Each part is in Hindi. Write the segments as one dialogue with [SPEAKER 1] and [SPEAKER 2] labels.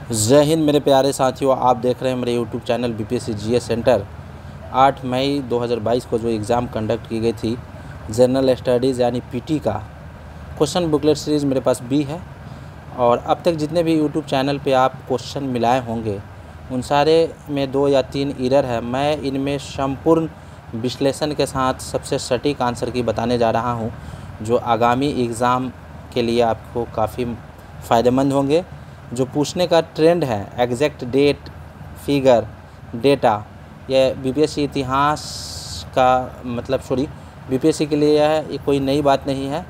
[SPEAKER 1] जय हिंद मेरे प्यारे साथियों, आप देख रहे हैं मेरे YouTube channel BPSC GS centre. 8 मई 2022 को जो एग्ज़ाम कंडक्ट की गई थी जनरल स्टडीज़ यानी पीटी का क्वेश्चन बुकलेट सीरीज़ मेरे पास भी है। और अब तक जितने भी यूट्यूब चैनल पे आप क्वेश्चन मिलाए होंगे उन सारे में 2 या 3 एरर है। मैं इनमें संपूर्ण विश्लेषण के साथ सबसे सटीक आंसर की बताने जा रहा हूं, जो आगामी एग्ज़ाम के लिए आपको काफ़ी फ़ायदेमंद होंगे। जो पूछने का ट्रेंड है एग्जैक्ट डेट, फिगर, डेटा, यह बीपीएससी इतिहास का बीपीएससी के लिए ये कोई नई बात नहीं है।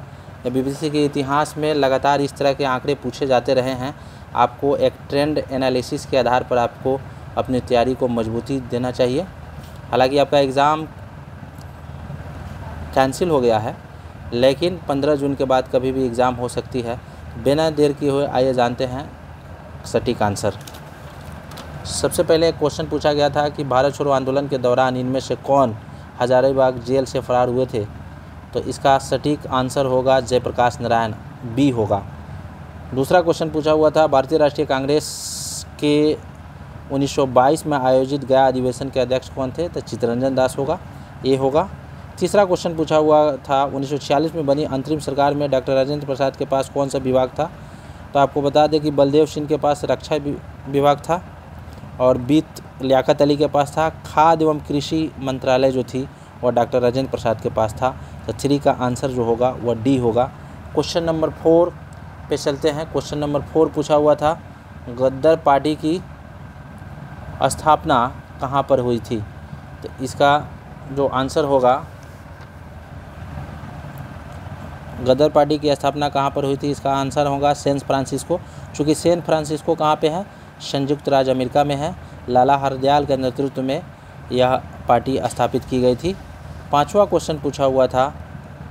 [SPEAKER 1] बीपीएससी के इतिहास में लगातार इस तरह के आंकड़े पूछे जाते रहे हैं। आपको एक ट्रेंड एनालिसिस के आधार पर आपको अपनी तैयारी को मजबूती देना चाहिए। हालांकि आपका एग्ज़ाम कैंसिल हो गया है, लेकिन 15 जून के बाद कभी भी एग्ज़ाम हो सकती है। बिना देर किए हुए आइए जानते हैं सटीक आंसर। सबसे पहले एक क्वेश्चन पूछा गया था कि भारत छोड़ो आंदोलन के दौरान इनमें से कौन हजारीबाग जेल से फरार हुए थे। तो इसका सटीक आंसर होगा जयप्रकाश नारायण, बी होगा। दूसरा क्वेश्चन पूछा हुआ था भारतीय राष्ट्रीय कांग्रेस के 1922 में आयोजित गया अधिवेशन के अध्यक्ष कौन थे। तो चित्तरंजन दास होगा, ए होगा। तीसरा क्वेश्चन पूछा हुआ था 1946 में बनी अंतरिम सरकार में डॉक्टर राजेंद्र प्रसाद के पास कौन सा विभाग था। तो आपको बता दें कि बलदेव सिंह के पास रक्षा विभाग था और वित्त लियाकत अली के पास था। खाद्य एवं कृषि मंत्रालय जो थी वह डॉक्टर राजेंद्र प्रसाद के पास था। तो 3 का आंसर जो होगा वह डी होगा। क्वेश्चन नंबर 4 पे चलते हैं। क्वेश्चन नंबर 4 पूछा हुआ था गद्दर पार्टी की स्थापना कहाँ पर हुई थी। तो इसका जो आंसर होगा, गदर पार्टी की स्थापना कहाँ पर हुई थी, इसका आंसर होगा सैन फ्रांसिस्को। चूँकि सैन फ्रांसिस्को कहाँ पे है, संयुक्त राज्य अमेरिका में है। लाला हरदयाल के नेतृत्व में यह पार्टी स्थापित की गई थी। 5वां क्वेश्चन पूछा हुआ था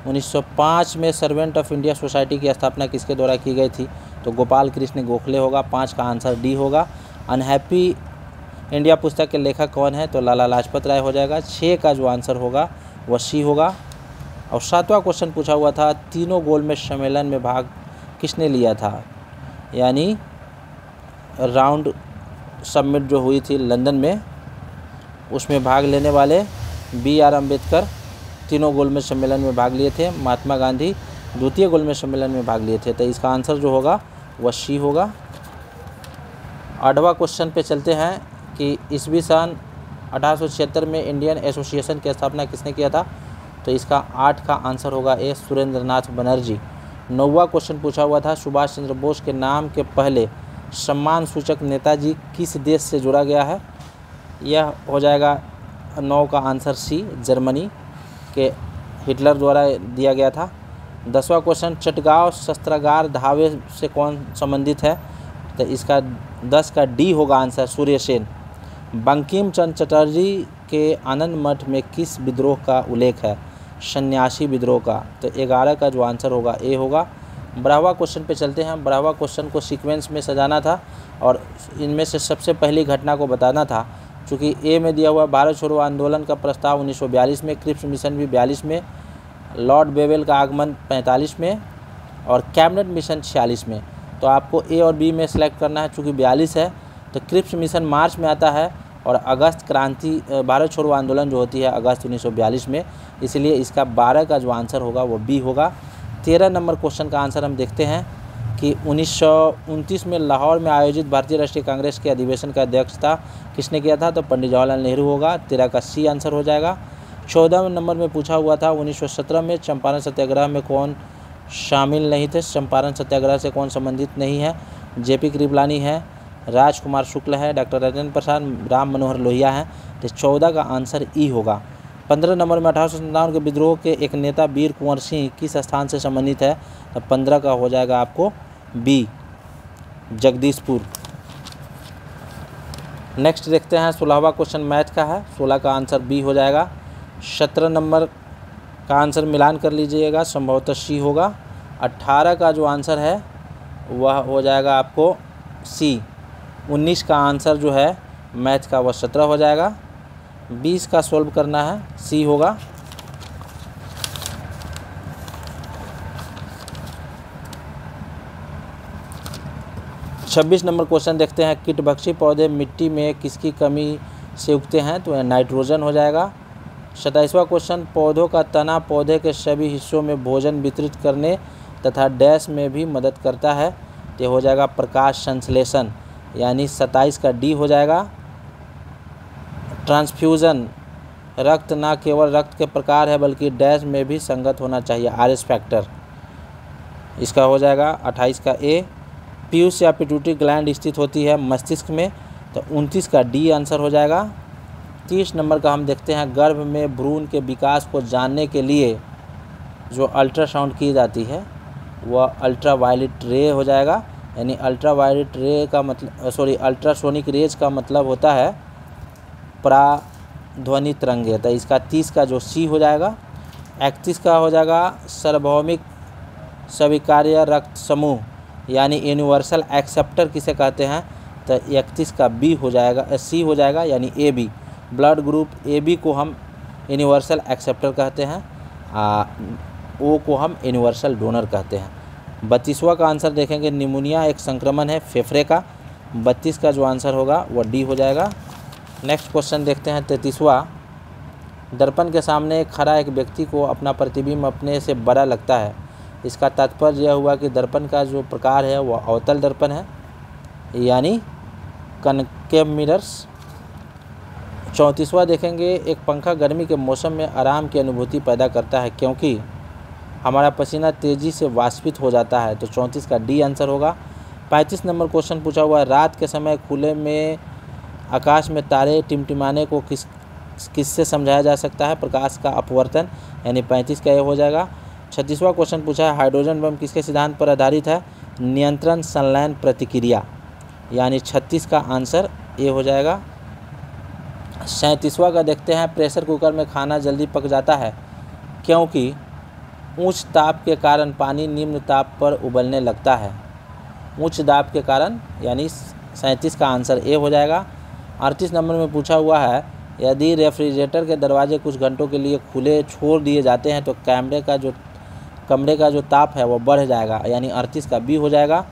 [SPEAKER 1] 1905 में सर्वेंट ऑफ इंडिया सोसाइटी की स्थापना किसके द्वारा की गई थी। तो गोपाल कृष्ण गोखले होगा। 5 का आंसर डी होगा। अनहैप्पी इंडिया पुस्तक के लेखक कौन है। तो लाला लाजपत राय हो जाएगा। 6 का जो आंसर होगा वह सी होगा। और 7वां क्वेश्चन पूछा हुआ था तीनों गोलमेज सम्मेलन में भाग किसने लिया था, यानी राउंड समिट जो हुई थी लंदन में, उसमें भाग लेने वाले BR अम्बेडकर तीनों गोलमेज सम्मेलन में भाग लिए थे। महात्मा गांधी द्वितीय गोलमेज सम्मेलन में भाग लिए थे। तो इसका आंसर जो होगा वह सी होगा। 8वां क्वेश्चन पे चलते हैं कि ईस्वी सन 1876 में इंडियन एसोसिएशन की स्थापना किसने किया था। तो इसका 8 का आंसर होगा ए, सुरेंद्रनाथ बनर्जी। 9वां क्वेश्चन पूछा हुआ था सुभाष चंद्र बोस के नाम के पहले सम्मान सूचक नेताजी किस देश से जुड़ा गया है। यह हो जाएगा 9 का आंसर सी, जर्मनी के हिटलर द्वारा दिया गया था। 10वां क्वेश्चन चटगांव शस्त्रागार धावे से कौन संबंधित है। तो इसका 10 का डी होगा आंसर, सूर्य सेन। बंकिम चंद्र चटर्जी के आनंद मठ में किस विद्रोह का उल्लेख है, सन्यासी विद्रोह का। तो 11 का जो आंसर होगा ए होगा। 12वां क्वेश्चन पे चलते हैं। 12वां क्वेश्चन को सीक्वेंस में सजाना था और इनमें से सबसे पहली घटना को बताना था। चूँकि ए में दिया हुआ भारत छोड़ो आंदोलन का प्रस्ताव 1942 में, क्रिप्स मिशन भी 42 में, लॉर्ड बेवेल का आगमन 45 में और कैबिनेट मिशन 46 में। तो आपको ए और बी में सेलेक्ट करना है। चूँकि 42 है तो क्रिप्स मिशन मार्च में आता है और अगस्त क्रांति भारत छोड़ो आंदोलन जो होती है अगस्त 1942 में, इसलिए इसका 12 का जो आंसर होगा वो बी होगा। 13 नंबर क्वेश्चन का आंसर हम देखते हैं कि 1929 में लाहौर में आयोजित भारतीय राष्ट्रीय कांग्रेस के अधिवेशन का अध्यक्षता किसने किया था। तो पंडित जवाहरलाल नेहरू होगा। 13 का सी आंसर हो जाएगा। 14 नंबर में पूछा हुआ था 1917 में चंपारण सत्याग्रह में कौन शामिल नहीं थे। चंपारण सत्याग्रह से कौन संबंधित नहीं है। JP कृपलानी है, राजकुमार शुक्ल है, डॉक्टर राजेंद्र प्रसाद, राम मनोहर लोहिया है। तो 14 का आंसर ई होगा। 15 नंबर में 1857 के विद्रोह के एक नेता वीर कुंवर सिंह किस स्थान से संबंधित है। तो 15 का हो जाएगा आपको बी, जगदीशपुर। नेक्स्ट देखते हैं 16वां क्वेश्चन मैथ का है। 16 का आंसर बी हो जाएगा। 17 नंबर का आंसर मिलान कर लीजिएगा, संभवतः सी होगा। 18 का जो आंसर है वह हो जाएगा आपको सी। 19 का आंसर जो है मैथ का वह 17 हो जाएगा। 20 का सोल्व करना है, सी होगा। 26 नंबर क्वेश्चन देखते हैं, कीटभक्षी पौधे मिट्टी में किसकी कमी से उगते हैं? तो नाइट्रोजन हो जाएगा। 27वां क्वेश्चन, पौधों का तना पौधे के सभी हिस्सों में भोजन वितरित करने तथा डैश में भी मदद करता है, तो हो जाएगा प्रकाश संश्लेषण, यानी 27 का डी हो जाएगा। ट्रांसफ्यूज़न, रक्त न केवल रक्त के प्रकार है बल्कि डैश में भी संगत होना चाहिए, आरएस फैक्टर, इसका हो जाएगा 28 का ए। पीयूष या पिट्यूटरी ग्लैंड स्थित होती है मस्तिष्क में, तो 29 का डी आंसर हो जाएगा। 30 नंबर का हम देखते हैं, गर्भ में भ्रूण के विकास को जानने के लिए जो अल्ट्रासाउंड की जाती है वह अल्ट्रावायलेट रे हो जाएगा, यानी अल्ट्रावायलेट रे का मतलब अल्ट्रासोनिक रेज का मतलब होता है पराध्वनि तरंगे, तो इसका 30 का जो सी हो जाएगा। 31 का हो जाएगा सार्वभौमिक स्वीकार्य रक्त समूह, यानी यूनिवर्सल एक्सेप्टर किसे कहते हैं? तो 31 का बी हो जाएगा, सी हो जाएगा, यानी A B, blood group A B को हम यूनिवर्सल एक्सेप्टर कहते हैं, ओ को हम यूनिवर्सल डोनर कहते हैं। 32वां का आंसर देखेंगे, निमोनिया एक संक्रमण है फेफड़े का, 32 का जो आंसर होगा वह डी हो जाएगा। नेक्स्ट क्वेश्चन देखते हैं 33वां, दर्पण के सामने खड़ा एक व्यक्ति को अपना प्रतिबिंब अपने से बड़ा लगता है, इसका तात्पर्य यह हुआ कि दर्पण का जो प्रकार है वह अवतल दर्पण है, यानी कनकेव मिरर्स। 34वां देखेंगे, एक पंखा गर्मी के मौसम में आराम की अनुभूति पैदा करता है क्योंकि हमारा पसीना तेज़ी से वाष्पित हो जाता है, तो 34 का डी आंसर होगा। 35 नंबर क्वेश्चन पूछा हुआ है, रात के समय खुले में आकाश में तारे टिमटिमाने को किससे समझाया जा सकता है? प्रकाश का अपवर्तन, यानी 35 का ये हो जाएगा। 36वां क्वेश्चन पूछा है, हाइड्रोजन बम किसके सिद्धांत पर आधारित है? नियंत्रण संलयन प्रतिक्रिया, यानी 36 का आंसर ए हो जाएगा। 37वां का देखते हैं, प्रेशर कुकर में खाना जल्दी पक जाता है क्योंकि उच्च ताप के कारण पानी निम्न ताप पर उबलने लगता है, उच्च दाब के कारण, यानी 37 का आंसर ए हो जाएगा। 38 नंबर में पूछा हुआ है, यदि रेफ्रिजरेटर के दरवाजे कुछ घंटों के लिए खुले छोड़ दिए जाते हैं तो कमरे का जो ताप है वो बढ़ जाएगा, यानी 38 का बी हो जाएगा।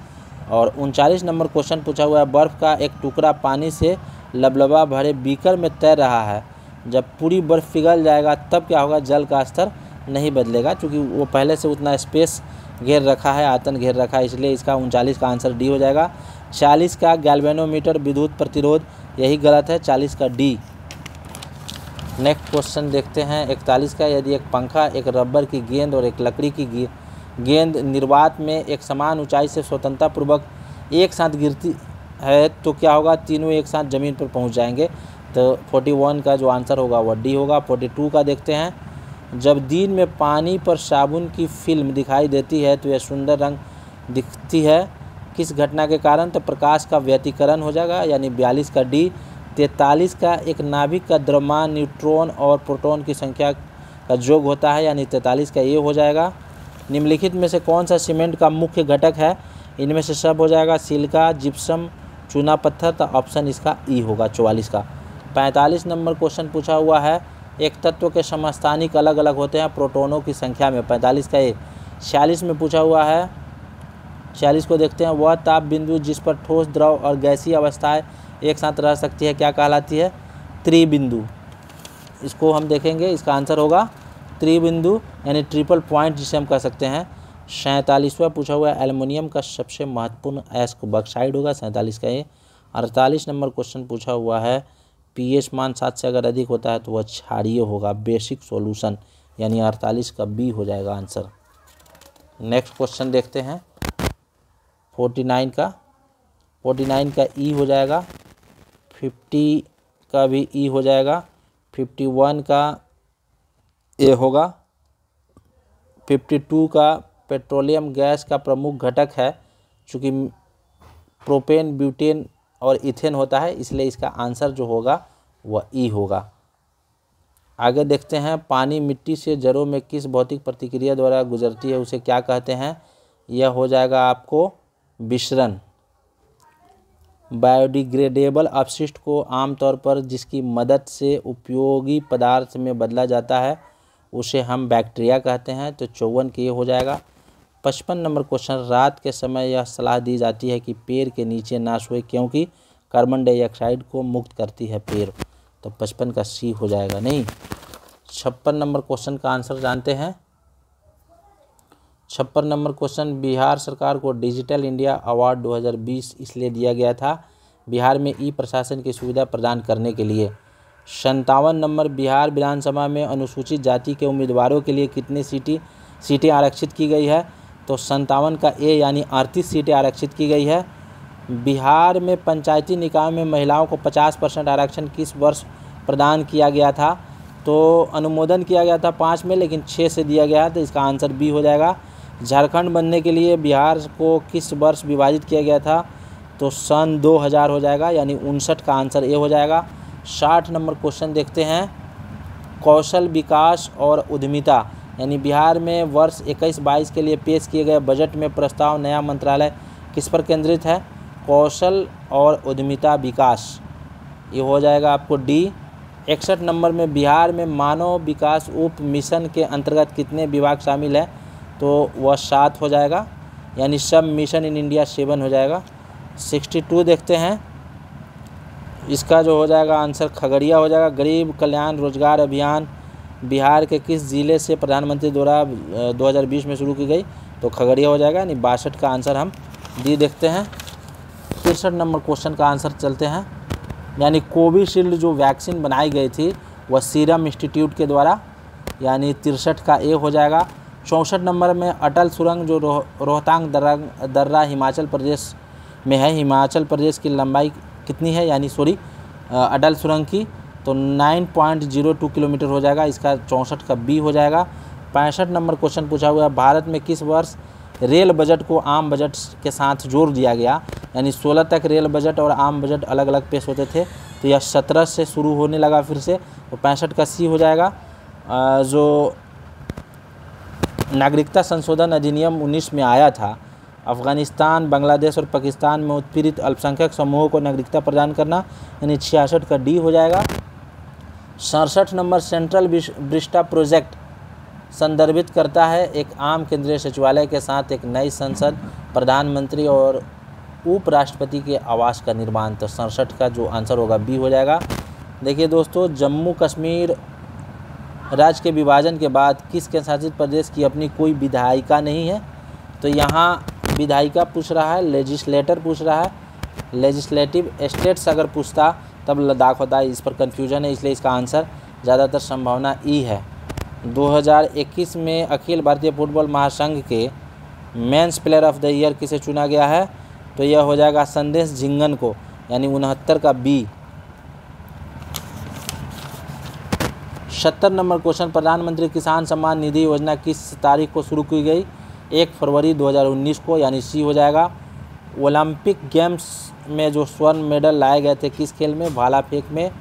[SPEAKER 1] और 39 नंबर क्वेश्चन पूछा हुआ है, बर्फ़ का एक टुकड़ा पानी से लबलबा भरे बीकर में तैर रहा है, जब पूरी बर्फ़ पिघल जाएगा तब क्या होगा? जल का स्तर नहीं बदलेगा, क्योंकि वो पहले से उतना स्पेस घेर रखा है, आयतन घेर रखा है, इसलिए इसका 39 का आंसर डी हो जाएगा। 40 का गैल्वेनोमीटर विद्युत प्रतिरोध, यही गलत है, 40 का डी। नेक्स्ट क्वेश्चन देखते हैं 41 का, यदि एक पंखा, एक रबर की गेंद और एक लकड़ी की गेंद निर्वात में एक समान ऊंचाई से स्वतंत्रतापूर्वक एक साथ गिरती है तो क्या होगा? तीनों एक साथ ज़मीन पर पहुंच जाएंगे, तो 41 का जो आंसर होगा वह डी होगा। 42 का देखते हैं, जब दिन में पानी पर साबुन की फिल्म दिखाई देती है तो यह सुंदर रंग दिखती है, किस घटना के कारण? तो प्रकाश का व्यतिकरण हो जाएगा, यानी 42 का डी। 43 का, एक नाभिक का द्रव्यमान न्यूट्रॉन और प्रोटॉन की संख्या का योग होता है, यानी 43 का ये हो जाएगा। निम्नलिखित में से कौन सा सीमेंट का मुख्य घटक है? इनमें से सब हो जाएगा, सिलिका, जिप्सम, चूना पत्थर, तो ऑप्शन इसका ई होगा 44 का। 45 नंबर क्वेश्चन पूछा हुआ है, एक तत्व के समस्थानिक अलग अलग होते हैं प्रोटॉनों की संख्या में, 45 का ए। 46 में पूछा हुआ है, 46 को देखते हैं, वह ताप बिंदु जिस पर ठोस, द्रव और गैसीय अवस्थाएं एक साथ रह सकती है क्या कहलाती है? त्रिबिंदु। इसको हम देखेंगे, इसका आंसर होगा त्रिबिंदु, यानी ट्रिपल पॉइंट जिसे हम कह सकते हैं। 47वां पूछा हुआ है, एल्युमिनियम का सबसे महत्वपूर्ण अयस्क बॉक्साइड होगा, 47 का ये। 48 नंबर क्वेश्चन पूछा हुआ है, पीएच मान 7 से अगर अधिक होता है तो वह क्षारीय होगा, बेसिक सॉल्यूशन, यानी 48 का बी हो जाएगा आंसर। नेक्स्ट क्वेश्चन देखते हैं 49 का, 49 का ई हो जाएगा, 50 का भी ई हो जाएगा, 51 का ए होगा, 52 का पेट्रोलियम गैस का प्रमुख घटक है, चूँकि प्रोपेन, ब्यूटेन और इथेन होता है, इसलिए इसका आंसर जो होगा वह ई होगा। आगे देखते हैं, पानी मिट्टी से जड़ों में किस भौतिक प्रतिक्रिया द्वारा गुजरती है, उसे क्या कहते हैं? यह हो जाएगा आपको विसरण। बायोडिग्रेडेबल अपशिष्ट को आमतौर पर जिसकी मदद से उपयोगी पदार्थ में बदला जाता है उसे हम बैक्टीरिया कहते हैं, तो 54 के ये हो जाएगा। 55 नंबर क्वेश्चन, रात के समय यह सलाह दी जाती है कि पेड़ के नीचे ना सोए क्योंकि कार्बन डाइऑक्साइड को मुक्त करती है पेड़। तो 55 का सी हो जाएगा नहीं। 56 नंबर क्वेश्चन का आंसर जानते हैं। 56 नंबर क्वेश्चन, बिहार सरकार को डिजिटल इंडिया अवार्ड 2020 इसलिए दिया गया था बिहार में ई प्रशासन की सुविधा प्रदान करने के लिए। 57 नंबर, बिहार विधानसभा में अनुसूचित जाति के उम्मीदवारों के लिए कितनी सीटें आरक्षित की गई है? तो 57 का ए यानी 38 सीटें आरक्षित की गई है। बिहार में पंचायती निकाय में महिलाओं को 50% आरक्षण किस वर्ष प्रदान किया गया था? तो अनुमोदन किया गया था 5 में, लेकिन 6 से दिया गया है, तो इसका आंसर बी हो जाएगा। झारखंड बनने के लिए बिहार को किस वर्ष विभाजित किया गया था? तो सन 2000 हो जाएगा, यानी 59 का आंसर ए हो जाएगा। 60 नंबर क्वेश्चन देखते हैं, कौशल विकास और उद्यमिता यानी बिहार में वर्ष 21-22 के लिए पेश किए गए बजट में प्रस्ताव नया मंत्रालय किस पर केंद्रित है? कौशल और उद्यमिता विकास, ये हो जाएगा आपको डी। 61 नंबर में, बिहार में मानव विकास उप मिशन के अंतर्गत कितने विभाग शामिल है? तो वह 7 हो जाएगा, यानी सब मिशन इन इंडिया 7 हो जाएगा। 62 देखते हैं, इसका जो हो जाएगा आंसर खगड़िया हो जाएगा। गरीब कल्याण रोजगार अभियान बिहार के किस जिले से प्रधानमंत्री द्वारा 2020 में शुरू की गई? तो खगड़िया हो जाएगा, यानी 62 का आंसर हम डी देखते हैं। 63 नंबर क्वेश्चन का आंसर चलते हैं, यानी कोविशील्ड जो वैक्सीन बनाई गई थी वह सीरम इंस्टीट्यूट के द्वारा, यानी 63 का ए हो जाएगा। 64 नंबर में, अटल सुरंग जो रोहतांग दर्रा हिमाचल प्रदेश में है, हिमाचल प्रदेश की लंबाई कितनी है? यानी अटल सुरंग की, तो 9.02 किलोमीटर हो जाएगा, इसका 64 का बी हो जाएगा। 65 नंबर क्वेश्चन पूछा हुआ है, भारत में किस वर्ष रेल बजट को आम बजट के साथ जोड़ दिया गया? यानी 16 तक रेल बजट और आम बजट अलग अलग पेश होते थे, तो यह 17 से शुरू होने लगा फिर से, तो 65 का सी हो जाएगा। जो नागरिकता संशोधन अधिनियम 19 में आया था, अफ़गानिस्तान, बांग्लादेश और पाकिस्तान में उत्पीड़ित अल्पसंख्यक समूहों को नागरिकता प्रदान करना, यानी 66 का डी हो जाएगा। 67 नंबर, सेंट्रल विस्टा प्रोजेक्ट संदर्भित करता है एक आम केंद्रीय सचिवालय के साथ एक नई संसद, प्रधानमंत्री और उपराष्ट्रपति के आवास का निर्माण, तो 67 का जो आंसर होगा बी हो जाएगा। देखिए दोस्तों, जम्मू कश्मीर राज्य के विभाजन के बाद किस केंद्रशासित प्रदेश की अपनी कोई विधायिका नहीं है? तो यहाँ विधायिका पूछ रहा है, लेजिस्लेटर पूछ रहा है। लेजिस्लेटिव स्टेट्स अगर पूछता तब लद्दाख होता है, इस पर कन्फ्यूजन है, इसलिए इसका आंसर ज़्यादातर संभावना ई है। 2021 में अखिल भारतीय फुटबॉल महासंघ के men's player of the year किसे चुना गया है? तो यह हो जाएगा संदेश झिंगन को, यानी 69 का बी। 70 नंबर क्वेश्चन, प्रधानमंत्री किसान सम्मान निधि योजना किस तारीख को शुरू की गई? 1 फरवरी 2019 को, यानी सी हो जाएगा। ओलंपिक गेम्स में जो स्वर्ण मेडल लाए गए थे किस खेल में? भाला फेंक में,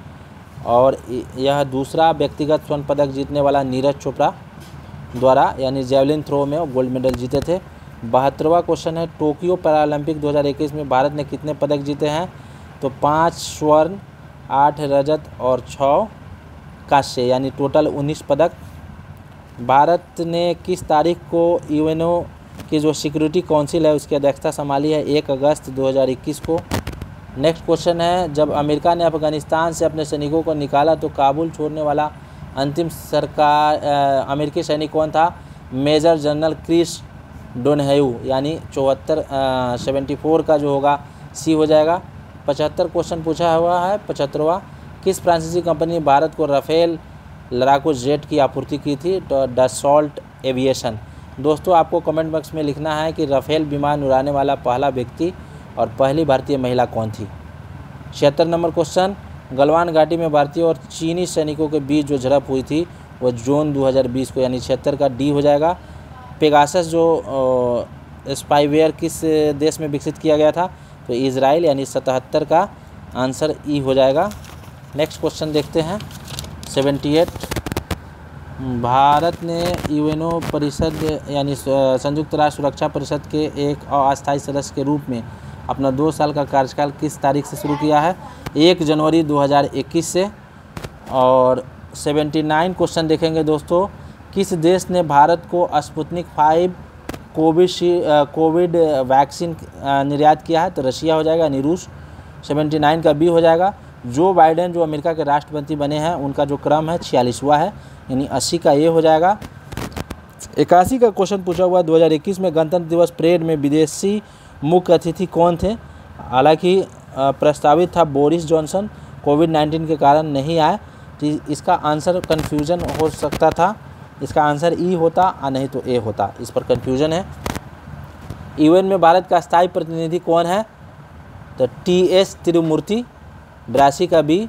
[SPEAKER 1] और यह दूसरा व्यक्तिगत स्वर्ण पदक जीतने वाला नीरज चोपड़ा द्वारा, यानी जेवलिन थ्रो में वो गोल्ड मेडल जीते थे। 72वां क्वेश्चन है, टोक्यो पैरालंपिक 2021 में भारत ने कितने पदक जीते हैं? तो 5 स्वर्ण, 8 रजत और 6 कांस्य, यानी टोटल 19 पदक। भारत ने किस तारीख को यूएनओ की जो सिक्योरिटी काउंसिल है उसकी अध्यक्षता संभाली है? 1 अगस्त 2021 को। नेक्स्ट क्वेश्चन है, जब अमेरिका ने अफगानिस्तान से अपने सैनिकों को निकाला तो काबुल छोड़ने वाला अंतिम अमेरिकी सैनिक कौन था? मेजर जनरल क्रिस डोनह्यू, यानी 74 का जो होगा सी हो जाएगा। 75 क्वेश्चन पूछा हुआ है। 75वां, किस फ्रांसीसी कंपनी ने भारत को राफेल लड़ाकू जेट की आपूर्ति की थी? तो डसॉल्ट एविएशन। दोस्तों, आपको कमेंट बॉक्स में लिखना है कि राफेल विमान उड़ाने वाला पहला व्यक्ति और पहली भारतीय महिला कौन थी। 76 नंबर क्वेश्चन, गलवान घाटी में भारतीय और चीनी सैनिकों के बीच जो झड़प हुई थी वो जून 2020 को, यानी 76 का डी हो जाएगा। पेगासस जो स्पाईवेयर किस देश में विकसित किया गया था? तो इजराइल, यानी 77 का आंसर ई हो जाएगा। नेक्स्ट क्वेश्चन देखते हैं। 78, भारत ने यूएनओ परिषद यानी संयुक्त राष्ट्र सुरक्षा परिषद के एक अस्थायी सदस्य के रूप में अपना 2 साल का कार्यकाल किस तारीख से शुरू किया है? 1 जनवरी 2021 से। और 79 क्वेश्चन देखेंगे दोस्तों, किस देश ने भारत को स्पुतनिक 5 कोविड वैक्सीन निर्यात किया है? तो रशिया हो जाएगा, यानी रूस। 79 का बी हो जाएगा। जो बाइडेन जो अमेरिका के राष्ट्रपति बने हैं उनका जो क्रम है 46वां है, यानी 80 का ये हो जाएगा। 81 का क्वेश्चन पूछा हुआ 2021 में गणतंत्र दिवस परेड में विदेशी मुख्य अतिथि कौन थे? हालांकि प्रस्तावित था बोरिस जॉनसन, कोविड-19 के कारण नहीं आए। तो इसका आंसर कन्फ्यूजन हो सकता था, इसका आंसर ई होता और नहीं तो ए होता, इस पर कन्फ्यूजन है। यूएन में भारत का स्थायी प्रतिनिधि कौन है? तो टी.एस. तिरुमूर्ति। 82 का बी।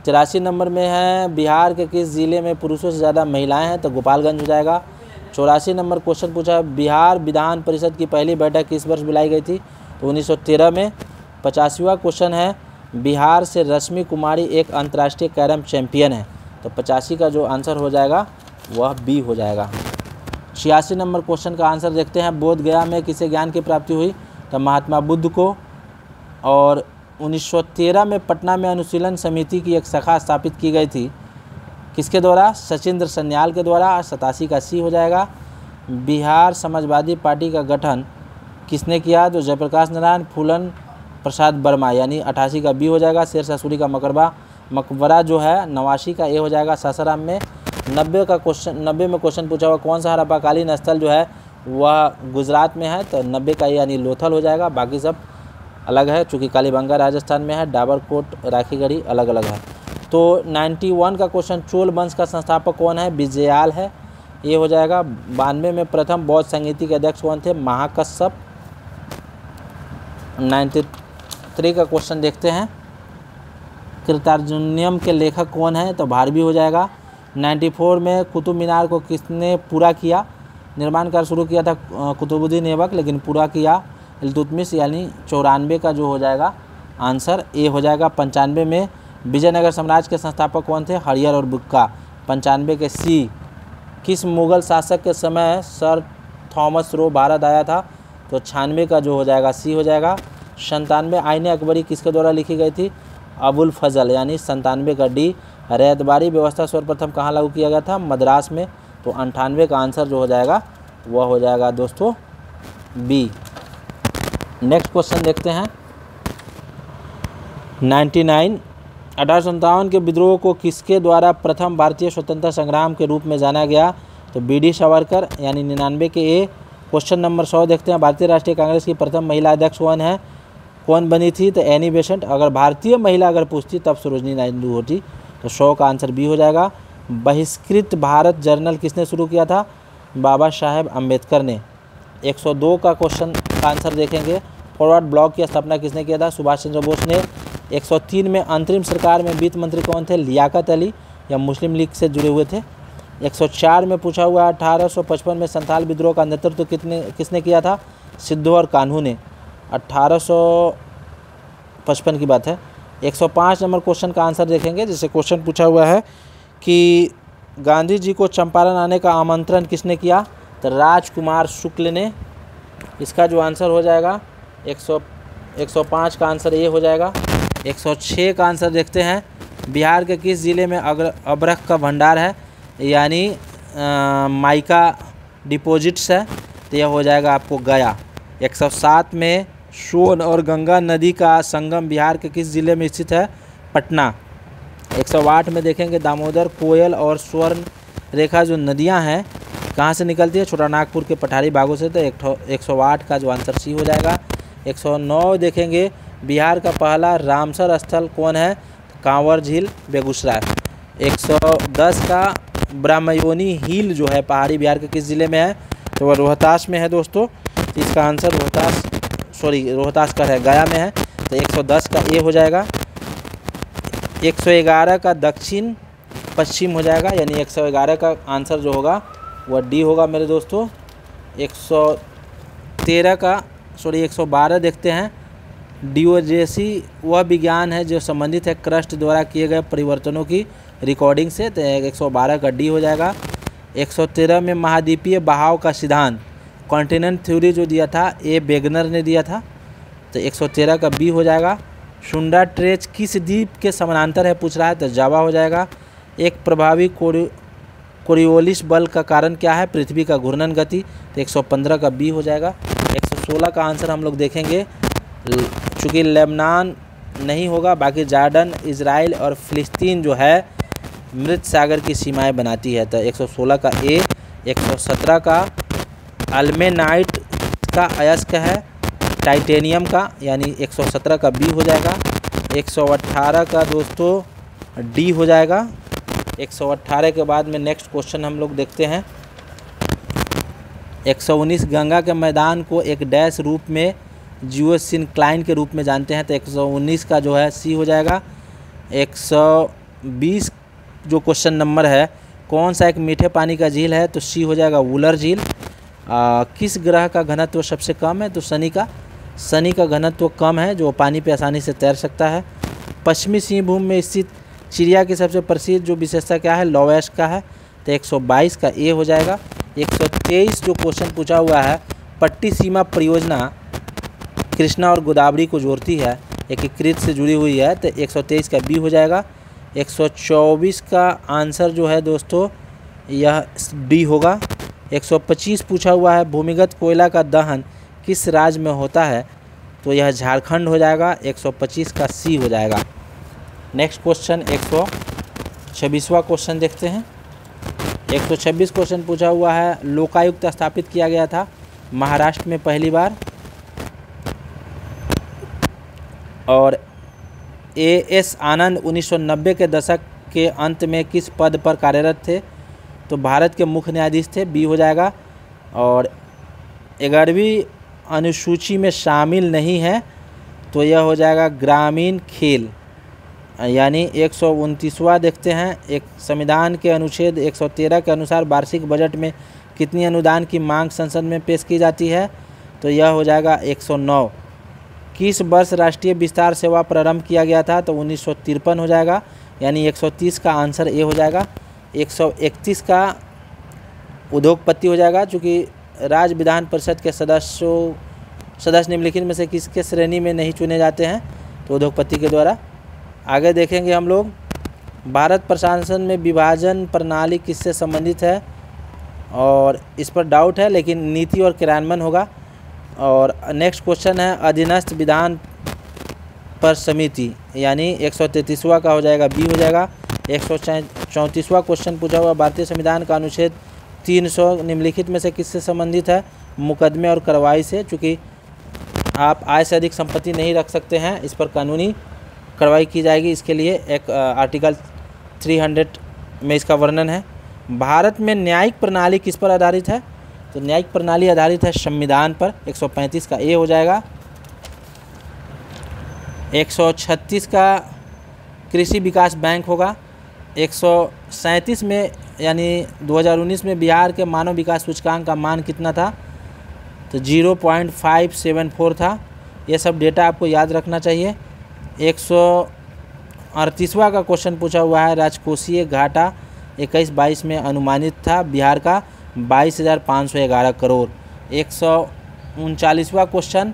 [SPEAKER 1] 83 नंबर में है बिहार के किस ज़िले में पुरुषों से ज़्यादा महिलाएं हैं? तो गोपालगंज हो जाएगा। 84 नंबर क्वेश्चन पूछा है बिहार विधान परिषद की पहली बैठक किस वर्ष बुलाई गई थी? तो 1913 में। 85वां क्वेश्चन है बिहार से रश्मि कुमारी एक अंतर्राष्ट्रीय कैरम चैंपियन है। तो 85 का जो आंसर हो जाएगा वह बी हो जाएगा। 86 नंबर क्वेश्चन का आंसर देखते हैं। बोध गया में किसे ज्ञान की प्राप्ति हुई? तो महात्मा बुद्ध को। और 1913 में पटना में अनुशीलन समिति की एक शाखा स्थापित की गई थी, किसके द्वारा? सचिंद्र सन्याल के द्वारा। 87 का सी हो जाएगा। बिहार समाजवादी पार्टी का गठन किसने किया? तो जयप्रकाश नारायण, फूलन प्रसाद वर्मा, यानी 88 का बी हो जाएगा। शेरशाह सूरी का मकबरा जो है 89 का ए हो जाएगा सासाराम में। 90 में क्वेश्चन पूछा हुआ कौन सा हड़प्पाकालीन स्थल जो है वह गुजरात में है? तो 90 का यानी लोथल हो जाएगा। बाकी सब अलग है, चूँकि कालीबंगा राजस्थान में है, डाबरकोट राखीगढ़ी अलग अलग है। तो 91 का क्वेश्चन चोल वंश का संस्थापक कौन है? विजयाल है, ये हो जाएगा। 92 में प्रथम बौद्ध संगीति के अध्यक्ष कौन थे? महाकश्यप। 93 का क्वेश्चन देखते हैं कृतार्जुनियम के लेखक कौन है? तो भारवी हो जाएगा। 94 में कुतुब मीनार को किसने पूरा किया? निर्माण कार्य शुरू किया था कुतुबुद्दीन ऐबक, लेकिन पूरा किया इल्तुतमिश, यानी 94 का जो हो जाएगा आंसर ए हो जाएगा। 95 में विजयनगर साम्राज्य के संस्थापक कौन थे? हरिहर और बुक्का। 95 के सी। किस मुगल शासक के समय सर थॉमस रो भारत आया था? तो 96 का जो हो जाएगा सी हो जाएगा। 97 आईने अकबरी किसके द्वारा लिखी गई थी? अबुल फजल, यानी 97 का डी। रैयतबारी व्यवस्था सर्वप्रथम कहाँ लागू किया गया था? मद्रास में। तो 98 का आंसर जो हो जाएगा वह हो जाएगा दोस्तों बी। नेक्स्ट क्वेश्चन देखते हैं 99। 1857 के विद्रोह को किसके द्वारा प्रथम भारतीय स्वतंत्रता संग्राम के रूप में जाना गया? तो बी.डी. सावरकर, यानी 99 के ए। क्वेश्चन नंबर 100 देखते हैं भारतीय राष्ट्रीय कांग्रेस की प्रथम महिला अध्यक्ष कौन बनी थी? तो एनी बेसेंट। अगर भारतीय महिला अगर पूछती तब सरोजनी नायडू होती। तो 100 का आंसर बी हो जाएगा। बहिष्कृत भारत जर्नल किसने शुरू किया था? बाबा साहेब अम्बेडकर ने। 102 का क्वेश्चन का आंसर देखेंगे फॉरवर्ड ब्लॉक की स्थापना किसने किया था? सुभाष चंद्र बोस ने। 103 में अंतरिम सरकार में वित्त मंत्री कौन थे? लियाकत अली, या मुस्लिम लीग से जुड़े हुए थे। 104 में पूछा हुआ 1855 में संथाल विद्रोह का नेतृत्व किसने किया था? सिद्धू और कान्हू ने। 1855 की बात है। 105 नंबर क्वेश्चन का आंसर देखेंगे, जिससे क्वेश्चन पूछा हुआ है कि गांधी जी को चंपारण आने का आमंत्रण किसने किया? तो राजकुमार शुक्ल ने। इसका जो आंसर हो जाएगा 105 का आंसर ये हो जाएगा। 106 का आंसर देखते हैं बिहार के किस ज़िले में अबरख का भंडार है? यानी माइका डिपॉजिट्स है, तो यह हो जाएगा आपको गया। 107 में सोन और गंगा नदी का संगम बिहार के किस ज़िले में स्थित है? पटना। 108 में देखेंगे दामोदर, कोयल और स्वर्ण रेखा जो नदियां हैं कहाँ से निकलती है? छोटा नागपुर के पठारी बागों से। तो 108 का जो आंसर सी हो जाएगा। 109 देखेंगे बिहार का पहला रामसर स्थल कौन है? कांवर झील, बेगूसराय। 110 का ब्राह्मयोनी हिल जो है पहाड़ी बिहार के किस ज़िले में है? तो वह रोहतास में है दोस्तों। तो इसका आंसर रोहतास का है, गया में है। तो 110 का ए हो जाएगा। 111 का दक्षिण पश्चिम हो जाएगा, यानी 111 का आंसर जो होगा वह डी होगा मेरे दोस्तों। 112 देखते हैं डिओजेसी वह विज्ञान है जो संबंधित है क्रस्ट द्वारा किए गए परिवर्तनों की रिकॉर्डिंग से। तो 112 का डी हो जाएगा। 113 में महाद्वीपीय बहाव का सिद्धांत कॉन्टिनेंट थ्योरी जो दिया था ए वेगनर ने दिया था। तो 113 का बी हो जाएगा। सुंडा ट्रेच किस द्वीप के समानांतर है पूछ रहा है? तो जावा हो जाएगा। एक प्रभावी कोरियोलिस बल का कारण क्या है? पृथ्वी का घूर्णन गति। तो 115 का बी हो जाएगा। 116 का आंसर हम लोग देखेंगे, चूँकि लेबनान नहीं होगा, बाकी जॉर्डन, इजराइल और फिलिस्तीन जो है मृत सागर की सीमाएं बनाती है। तो 116 का ए। 117 का अल्मेनाइट का अयस्क है टाइटेनियम का, यानी 117 का बी हो जाएगा। 118 का दोस्तों डी हो जाएगा। 118 के बाद में नेक्स्ट क्वेश्चन हम लोग देखते हैं। 119 गंगा के मैदान को एक डैश रूप में जियोसिनक्लाइन के रूप में जानते हैं। तो 119 का जो है सी हो जाएगा। 120 जो क्वेश्चन नंबर है, कौन सा एक मीठे पानी का झील है? तो सी हो जाएगा वुलर झील। किस ग्रह का घनत्व सबसे कम है? तो शनि का घनत्व कम है, जो पानी पे आसानी से तैर सकता है। पश्चिमी सिंहभूम में स्थित चिड़िया की सबसे प्रसिद्ध जो विशेषता क्या है? लोवेस्ट का है। तो 122 का ए हो जाएगा। 123 जो क्वेश्चन पूछा हुआ है, पट्टी सीमा परियोजना कृष्णा और गोदावरी को जोड़ती है, एकीकृत से जुड़ी हुई है। तो 123 का बी हो जाएगा। 124 का आंसर जो है दोस्तों यह डी होगा। 125 पूछा हुआ है, भूमिगत कोयला का दहन किस राज्य में होता है? तो यह झारखंड हो जाएगा। 125 का सी हो जाएगा। नेक्स्ट क्वेश्चन 126वां क्वेश्चन देखते हैं। 126 क्वेश्चन पूछा हुआ है, लोकायुक्त स्थापित किया गया था महाराष्ट्र में पहली बार, और एएस आनंद 1990 के दशक के अंत में किस पद पर कार्यरत थे? तो भारत के मुख्य न्यायाधीश थे, बी हो जाएगा। और 11वीं अनुसूची में शामिल नहीं है, तो यह हो जाएगा ग्रामीण खेल, यानी 129वां देखते हैं। एक संविधान के अनुच्छेद 113 के अनुसार वार्षिक बजट में कितनी अनुदान की मांग संसद में पेश की जाती है? तो यह हो जाएगा 109। किस वर्ष राष्ट्रीय विस्तार सेवा प्रारंभ किया गया था? तो 1953 हो जाएगा, यानी 130 का आंसर ए हो जाएगा। 131 का उद्योगपति हो जाएगा, चूँकि राज्य विधान परिषद के सदस्य निम्नलिखित में से किसके श्रेणी में नहीं चुने जाते हैं? तो उद्योगपति के द्वारा। आगे देखेंगे हम लोग, भारत प्रशासन में विभाजन प्रणाली किससे संबंधित है? और इस पर डाउट है, लेकिन नीति और क्रियान्वयन होगा। और नेक्स्ट क्वेश्चन है, अधीनस्थ विधान पर समिति, यानी 133वां का हो जाएगा, बी हो जाएगा। 134वां क्वेश्चन पूछा हुआ, भारतीय संविधान का अनुच्छेद 300 निम्नलिखित में से किससे संबंधित है? मुकदमे और कार्रवाई से, चूँकि आप आय से अधिक संपत्ति नहीं रख सकते हैं, इस पर कानूनी कार्रवाई की जाएगी। इसके लिए एक आर्टिकल 300 में इसका वर्णन है। भारत में न्यायिक प्रणाली किस पर आधारित है? तो न्यायिक प्रणाली आधारित है संविधान पर। 135 का ए हो जाएगा। 136 का कृषि विकास बैंक होगा। 137 में यानी 2019 में बिहार के मानव विकास सूचकांक का मान कितना था? तो 0.574 था। ये सब डेटा आपको याद रखना चाहिए। 138वां का क्वेश्चन पूछा हुआ है, राजकोषीय घाटा 21-22 में अनुमानित था बिहार का 22,511 करोड़। 139वां क्वेश्चन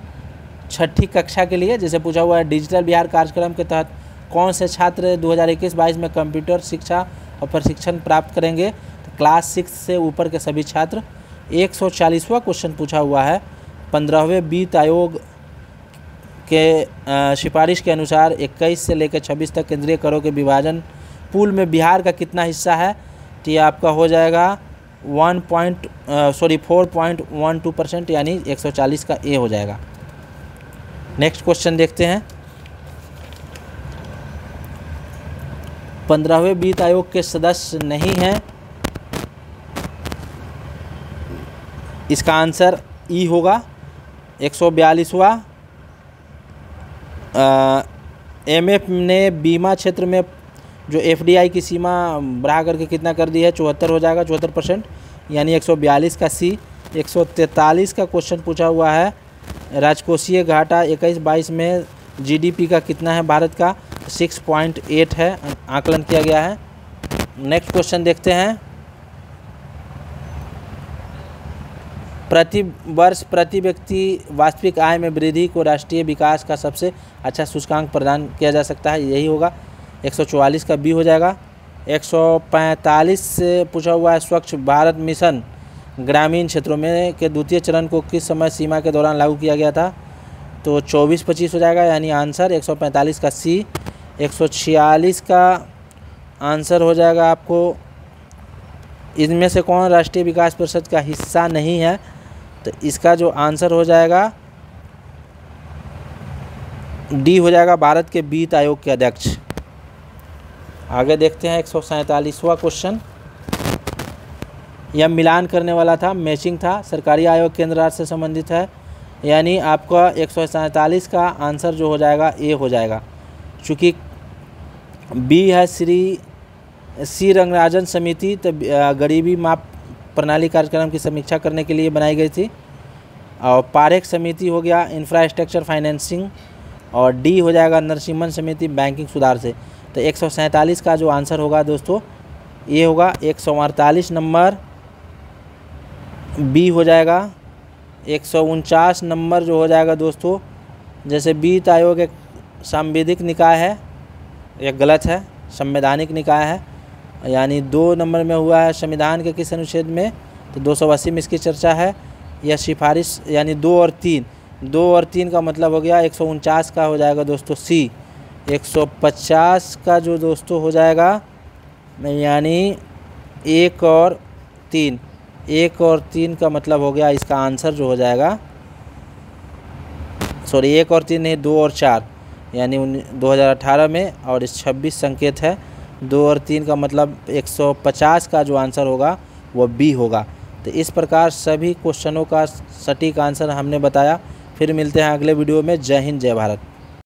[SPEAKER 1] छठी कक्षा के लिए जैसे पूछा हुआ है, डिजिटल बिहार कार्यक्रम के तहत कौन से छात्र 2021-22 में कंप्यूटर शिक्षा और प्रशिक्षण प्राप्त करेंगे? तो क्लास 6 से ऊपर के सभी छात्र। 140वां क्वेश्चन पूछा हुआ है, 15वें वित्त आयोग के सिफारिश के अनुसार 21 से लेकर 26 तक केंद्रीय करों के विभाजन पूल में बिहार का कितना हिस्सा है? तो ये आपका हो जाएगा 4.12%, यानी 140 का ए हो जाएगा। नेक्स्ट क्वेश्चन देखते हैं। 15वें वित्त आयोग के सदस्य नहीं हैं, इसका आंसर ई होगा। 142वां, एमएफ ने बीमा क्षेत्र में जो एफडीआई की सीमा बढ़ा करके कितना कर दी है? 74 हो जाएगा, 74%, यानी 142 का सी। 143 का क्वेश्चन पूछा हुआ है, राजकोषीय घाटा 21-22 में जीडीपी का कितना है भारत का? 6.8 है, आकलन किया गया है। नेक्स्ट क्वेश्चन देखते हैं। प्रति वर्ष प्रति व्यक्ति वास्तविक आय में वृद्धि को राष्ट्रीय विकास का सबसे अच्छा सूचकांक प्रदान किया जा सकता है, यही होगा। 144 का बी हो जाएगा। 145 से पूछा हुआ है स्वच्छ भारत मिशन ग्रामीण क्षेत्रों में के द्वितीय चरण को किस समय सीमा के दौरान लागू किया गया था? तो 24-25 हो जाएगा, यानी आंसर 145 का सी। 146 का आंसर हो जाएगा आपको, इनमें से कौन राष्ट्रीय विकास परिषद का हिस्सा नहीं है? तो इसका जो आंसर हो जाएगा डी हो जाएगा, भारत के वित्त आयोग के अध्यक्ष। आगे देखते हैं 147वां क्वेश्चन। यह मिलान करने वाला था, मैचिंग था, सरकारी आयोग केंद्र राज्य से संबंधित है, यानी आपका 147 का आंसर जो हो जाएगा ए हो जाएगा। चूँकि बी है श्री सी रंगराजन समिति, तो गरीबी माप प्रणाली कार्यक्रम की समीक्षा करने के लिए बनाई गई थी। और पारेख समिति हो गया इंफ्रास्ट्रक्चर फाइनेंसिंग, और डी हो जाएगा नरसिम्हन समिति बैंकिंग सुधार से। तो 147 का जो आंसर होगा दोस्तों ये होगा। 148 नंबर बी हो जाएगा। 149 नंबर जो हो जाएगा दोस्तों, जैसे वित्त आयोग एक सांविधिक निकाय है, यह गलत है, संवैधानिक निकाय है, यानी 2 नंबर में हुआ है संविधान के किस अनुच्छेद में? तो 280 में इसकी चर्चा है। यह सिफारिश यानी 2 और 3 का मतलब हो गया 149 का हो जाएगा दोस्तों सी। 150 का जो दोस्तों हो जाएगा यानी 1 और 3 का मतलब हो गया इसका आंसर जो हो जाएगा, सॉरी 1 और 3 नहीं, 2 और 4, यानी 2018 में, और इस 26 संकेत है। 2 और 3 का मतलब 150 का जो आंसर होगा वो बी होगा। तो इस प्रकार सभी क्वेश्चनों का सटीक आंसर हमने बताया। फिर मिलते हैं अगले वीडियो में। जय हिंद, जय भारत।